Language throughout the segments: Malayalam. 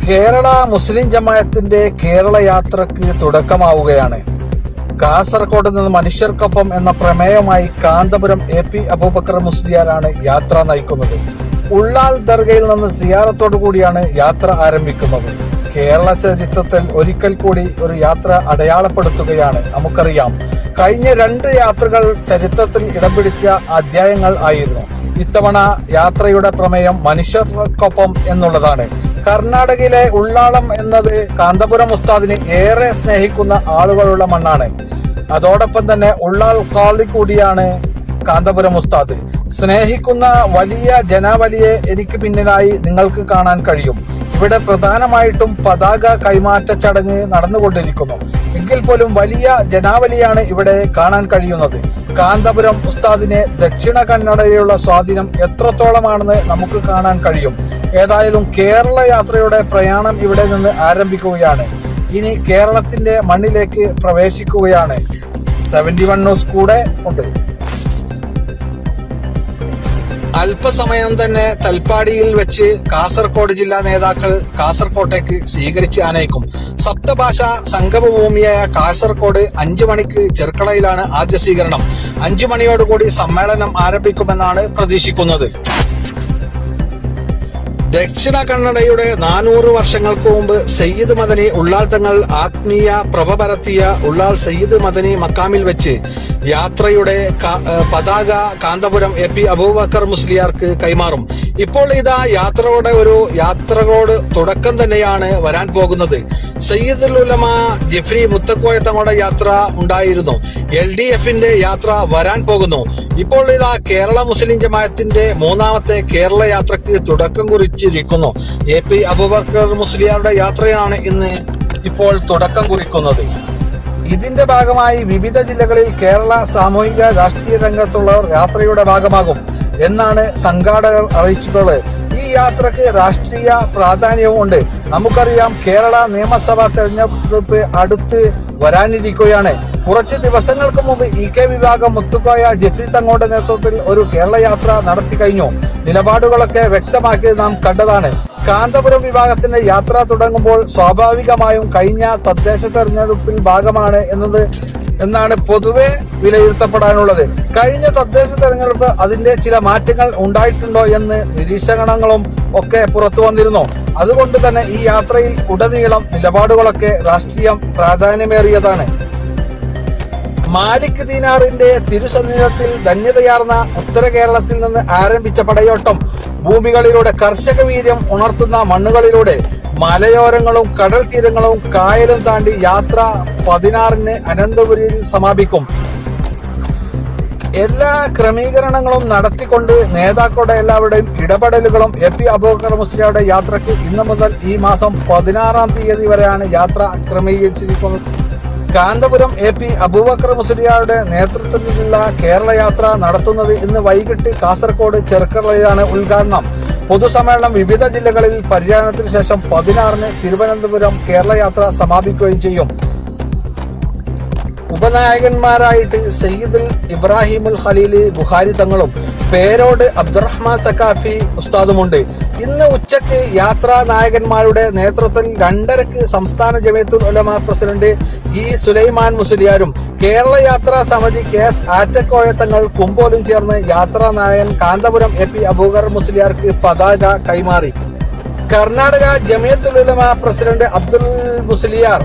കേരള മുസ്ലിം ജമാഅത്തിന്റെ കേരള യാത്രക്ക് തുടക്കമാവുകയാണ്. കാസർഗോഡ് നിന്ന് മനുഷ്യർക്കൊപ്പം എന്ന പ്രമേയമായി കാന്തപുരം AP അബൂബക്കർ മുസ്ലിയാരാണ് യാത്ര നയിക്കുന്നത്. ഉള്ളാൽ ദർഗയിൽ നിന്ന് സിയാറത്തോടു കൂടിയാണ് യാത്ര ആരംഭിക്കുന്നത്. കേരള ചരിത്രത്തിൽ ഒരിക്കൽ കൂടി ഒരു യാത്ര അടയാളപ്പെടുത്തുകയാണ്. നമുക്കറിയാം, കഴിഞ്ഞ 2 യാത്രകൾ ചരിത്രത്തിൽ ഇടം പിടിച്ച അധ്യായങ്ങൾ ആയിരുന്നു. ഇത്തവണ യാത്രയുടെ പ്രമേയം മനുഷ്യർക്കൊപ്പം എന്നുള്ളതാണ്. കർണാടകയിലെ ഉള്ളാളം എന്നത് കാന്തപുരം ഉസ്താദിനെ ഏറെ സ്നേഹിക്കുന്ന ആളുകളുള്ള മണ്ണാണ്. അതോടൊപ്പം തന്നെ ഉള്ളാൾ കാളി കൂടിയാണ് കാന്തപുരം ഉസ്താദ്. സ്നേഹിക്കുന്ന വലിയ ജനാവലിയെ എനിക്ക് പിന്നിലായി നിങ്ങൾക്ക് കാണാൻ കഴിയും. ഇവിടെ പ്രധാനമായിട്ടും പതാക കൈമാറ്റ ചടങ്ങ് നടന്നുകൊണ്ടിരിക്കുന്നു. എങ്കിൽ പോലും വലിയ ജനാവലിയാണ് ഇവിടെ കാണാൻ കഴിയുന്നത്. കാന്തപുരം ഉസ്താദിനെ ദക്ഷിണ കന്നഡയിലുള്ള സ്വാധീനം എത്രത്തോളമാണെന്ന് നമുക്ക് കാണാൻ കഴിയും. ഏതായാലും കേരള യാത്രയുടെ പ്രയാണം ഇവിടെ നിന്ന് ആരംഭിക്കുകയാണ്. ഇനി കേരളത്തിന്റെ മണ്ണിലേക്ക് പ്രവേശിക്കുകയാണ്. 71 ന്യൂസ് കൂടെ ഉണ്ട്. അല്പസമയം തന്നെ തൽപ്പാടിയിൽ വെച്ച് കാസർഗോഡ് ജില്ലാ നേതാക്കൾ കാസർകോട്ടേക്ക് സ്വീകരിച്ച് ആനയിക്കും. സപ്തഭാഷാ സംഗമഭൂമിയായ കാസർഗോഡ് 5 മണിക്ക് ചെർക്കളയിലാണ് ആദ്യ സ്വീകരണം. 5 മണിയോടുകൂടി സമ്മേളനം ആരംഭിക്കുമെന്നാണ് പ്രതീക്ഷിക്കുന്നത്. ദക്ഷിണ കന്നഡയുടെ 400 വർഷങ്ങൾക്ക് മുമ്പ് സയ്യിദ് മദനി ഉള്ളാൾ തങ്ങൾ ആത്മീയ പ്രഭ പരത്തിയ ഉള്ളാൾ സയ്യിദ് മദനി മക്കാമിൽ വെച്ച് യാത്രയുടെ പതാക കാന്തപുരം AP അബൂബക്കർ മുസ്ലിയാർക്ക് കൈമാറും. ഇപ്പോൾ ഇതാ യാത്രകളുടെ തുടക്കം തന്നെയാണ് വരാൻ പോകുന്നത്. സയ്യിദുൽ ഉലമ ജിഫ്രി മുത്തക്കോയ തങ്ങളുടെ യാത്ര ഉണ്ടായിരുന്നു. LDFന്റെ യാത്ര വരാൻ പോകുന്നു. ഇപ്പോൾ ഇതാ കേരള മുസ്ലിം ജമാഅത്തിന്റെ 3ാമത്തെ കേരള യാത്രക്ക് തുടക്കം കുറിച്ചിരിക്കുന്നു. AP അബൂബക്കർ മുസ്ലിയാരുടെ യാത്രയാണ് ഇന്ന് ഇപ്പോൾ തുടക്കം കുറിക്കുന്നത്. ഇതിന്റെ ഭാഗമായി വിവിധ ജില്ലകളിൽ കേരള സാമൂഹിക രാഷ്ട്രീയ രംഗത്തുള്ളവർ യാത്രയുടെ ഭാഗമാകും എന്നാണ് സംഘാടകർ അറിയിച്ചിട്ടുള്ളത്. ഈ യാത്രക്ക് രാഷ്ട്രീയ പ്രാധാന്യവും ഉണ്ട്. നമുക്കറിയാം, കേരള നിയമസഭാ തെരഞ്ഞെടുപ്പ് അടുത്ത് വരാനിരിക്കുകയാണ്. കുറച്ച് ദിവസങ്ങൾക്ക് മുമ്പ് EK വിഭാഗം മുത്തുക്കോയ ജിഫ്രി തങ്ങളുടെ നേതൃത്വത്തിൽ ഒരു കേരള യാത്ര നടത്തി കഴിഞ്ഞു. നിലപാടുകളൊക്കെ വ്യക്തമാക്കിയത് നാം കണ്ടതാണ്. കാന്തപുരം വിഭാഗത്തിന്റെ യാത്ര തുടങ്ങുമ്പോൾ സ്വാഭാവികമായും കഴിഞ്ഞ തദ്ദേശ തെരഞ്ഞെടുപ്പിൽ ഭാഗമാണ് എന്നാണ് പൊതുവെ വിലയിരുത്തപ്പെടാനുള്ളത്. കഴിഞ്ഞ തദ്ദേശ തെരഞ്ഞെടുപ്പ് അതിന്റെ ചില മാറ്റങ്ങൾ ഉണ്ടായിട്ടുണ്ടോ എന്ന് നിരീക്ഷണങ്ങളും ഒക്കെ പുറത്തു വന്നിരുന്നു. അതുകൊണ്ട് തന്നെ ഈ യാത്രയിൽ ഉടനീളം നിലപാടുകളൊക്കെ രാഷ്ട്രീയം പ്രാധാന്യമേറിയതാണ്. മാലിക് ദീനാറിന്റെ തിരുസന്നിധത്തിൽ ധന്യതയാർന്ന ഉത്തര കേരളത്തിൽ നിന്ന് ആരംഭിച്ച പടയോട്ടം ഭൂമികളിലൂടെ കർഷക വീര്യം ഉണർത്തുന്ന മണ്ണുകളിലൂടെ മലയോരങ്ങളും കടൽ തീരങ്ങളും കായലും താണ്ടി യാത്ര 16-ന് അനന്തപുരിയിൽ സമാപിക്കും. എല്ലാ ക്രമീകരണങ്ങളും നടത്തിക്കൊണ്ട് നേതാക്കളുടെ എല്ലാവരുടെയും ഇടപെടലുകളും AP അബൂബക്കർ മുസ്ലിയാരുടെ യാത്രയ്ക്ക് ഇന്നു മുതൽ ഈ മാസം 16-ാം തീയതി വരെയാണ് യാത്ര ക്രമീകരിച്ചിരിക്കുന്നത്. കാന്തപുരം AP അബൂബക്കർ മുസ്ലിയാരുടെ നേതൃത്വത്തിലുള്ള കേരള യാത്ര നടത്തുന്നത് ഇന്ന് വൈകിട്ട് കാസർഗോഡ് ചെർക്കളയിലാണ് ഉദ്ഘാടനം. പൊതുസമ്മേളനം വിവിധ ജില്ലകളിൽ പര്യടനത്തിന് ശേഷം 16-ന് തിരുവനന്തപുരം കേരള യാത്ര സമാപിക്കുകയും ചെയ്യും. ഉപനായകന്മാരായിട്ട് സയ്യിദുൽ ഇബ്രാഹിമുൽ ഖലീൽ ബുഖാരി തങ്ങളും പേരോട് അബ്ദുറഹ്മാൻ സഖാഫി ഉസ്താദുമുണ്ട്. ഇന്ന് ഉച്ചയ്ക്ക് യാത്രാ നായകന്മാരുടെ നേതൃത്വത്തിൽ 2:30-ക്ക് സംസ്ഥാന ജമിയത്തുൽ ഉലമ പ്രസിഡന്റ് E സുലൈമാൻ മുസ്ലിയാരും കേരള യാത്രാ സമിതി KS ആറ്റക്കോയ തങ്ങൾ കുമ്പോലും ചേർന്ന് യാത്രാ നായകൻ കാന്തപുരം AP അബൂബക്കർ മുസ്ലിയാർക്ക് പതാക കൈമാറി. Karnataka Jamiyyathul Ulama president Abdul Musliyar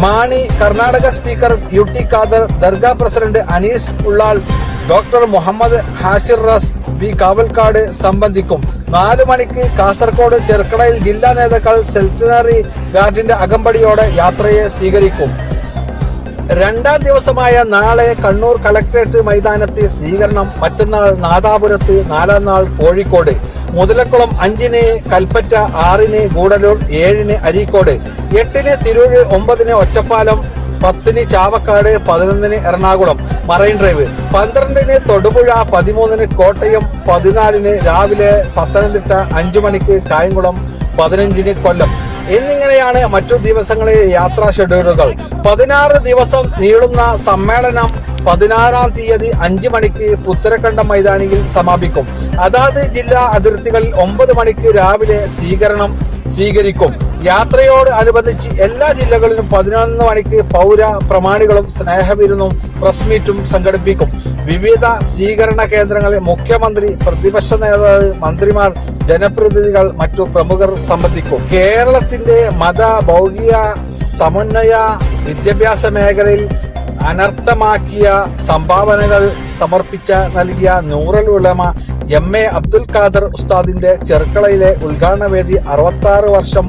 Mani, Karnataka speaker UT Khader, dargah president Anees Ullal, doctor Muhammad Hashir Raz, B Kavalkad സംബന്ധിക്കും. 4 മണിക്ക് കാസർഗോഡ് ചെർക്കളയിൽ ജില്ലാ നേതാക്കൾ സെന്റിനറി ഗാർഡിന്റെ അകമ്പടിയോടെ യാത്രയെ സ്വീകരിക്കും. 2ാം ദിവസമായ നാളെ കണ്ണൂർ കളക്ടറേറ്റ് മൈതാനത്ത് സ്വീകരണം, മറ്റന്നാൾ നാദാപുരത്ത്, 4ാം നാൾ കോഴിക്കോട്, മുതലക്കുളം, 5-ന് കൽപ്പറ്റ, 6-ന് ഗൂഡല്ലൂർ, 7-ന് അരീക്കോട്, 8-ന് തിരൂര്, 9-ന് ഒറ്റപ്പാലം, 10-ന് ചാവക്കാട്, 11-ന് എറണാകുളം മറൈൻ ഡ്രൈവ്, 12-ന് തൊടുപുഴ, 13-ന് കോട്ടയം, 14-ന് രാവിലെ പത്തനംതിട്ട, 5 മണിക്ക് കായംകുളം, 15-ന് കൊല്ലം എന്നിങ്ങനെയാണ് മറ്റു ദിവസങ്ങളിലെ യാത്രാ ഷെഡ്യൂളുകൾ. 16 ദിവസം നീളുന്ന സമ്മേളനം 16-ാം തീയതി 5 മണിക്ക് പുത്തരക്കണ്ടം മൈതാനിയിൽ സമാപിക്കും. അതാത് ജില്ലാ അതിർത്തികളിൽ 9 മണിക്ക് രാവിലെ സ്വീകരിക്കും. യാത്രയോട് അനുബന്ധിച്ച് എല്ലാ ജില്ലകളിലും 11 മണിക്ക് പൗര പ്രമാണികളും സ്നേഹവിരുന്നും പ്രസ് മീറ്റും സംഘടിപ്പിക്കും. വിവിധ സ്വീകരണ കേന്ദ്രങ്ങളിൽ മുഖ്യമന്ത്രി, പ്രതിപക്ഷ നേതാവ്, മന്ത്രിമാർ, ജനപ്രതിനിധികൾ, മറ്റു പ്രമുഖർ സംബന്ധിക്കും. കേരളത്തിന്റെ മത, ഭൗതിക, സമന്വയ വിദ്യാഭ്യാസ മേഖലയിൽ അനർത്ഥമാക്കിയ സംഭാവനകൾ നൽകിയ നൂറുൽ ഉലമ MA അബ്ദുൽ ഖാദർ ഉസ്താദിന്റെ ചെർക്കളയിലെ ഉദ്ഘാടന വേദി 66 വർഷം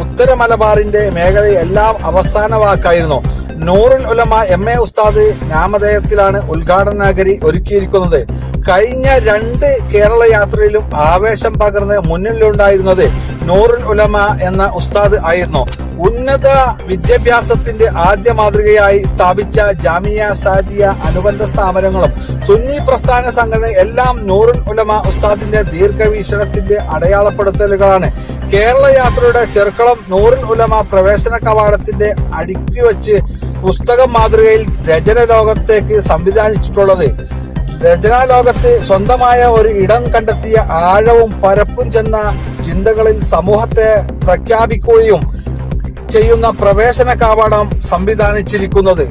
ഉത്തര മലബാറിന്റെ മേഖലയിൽ എല്ലാം അവസാന വാക്കായിരുന്നു. നൂറുൽ ഉലമ MA ഉസ്താദ് നാമധേയത്തിലാണ് ഉദ്ഘാടന നഗരി ഒരുക്കിയിരിക്കുന്നത്. കഴിഞ്ഞ 2 കേരള യാത്രയിലും ആവേശം പകർന്ന് മുന്നിലുണ്ടായിരുന്നത് നൂറുൽ ഉലമ എന്ന ഉസ്താദ് ആയിരുന്നു. ഉന്നത വിദ്യാഭ്യാസത്തിന്റെ ആദ്യ മാതൃകയായി സ്ഥാപിച്ച ജാമിയ സാദിയ അനുബന്ധ സ്ഥാപനങ്ങളും സുന്നി പ്രസ്ഥാന സംഘടന എല്ലാം നൂറുൽ ഉലമ ഉസ്താദിന്റെ ദീർഘവീക്ഷണത്തിന്റെ അടയാളപ്പെടുത്തലുകളാണ്. കേരള യാത്രയുടെ ചെർക്കളം നൂറുൽ ഉലമ പ്രവേശന കവാടത്തിന്റെ അടുക്കി വെച്ച് പുസ്തകം മാതൃകയിൽ രചന ലോകത്തേക്ക് സംവിധാനിച്ചിട്ടുള്ളത്. രചനാലോകത്ത് സ്വന്തമായ ഒരു ഇടം കണ്ടെത്തിയ ആഴവും പരപ്പും ചെന്ന ചിന്തകളിൽ സമൂഹത്തെ പ്രഖ്യാപിക്കുകയും ചെയ്യുന്ന പ്രവേശന കവാടം സംവിധാനിച്ചിരിക്കുന്നത്.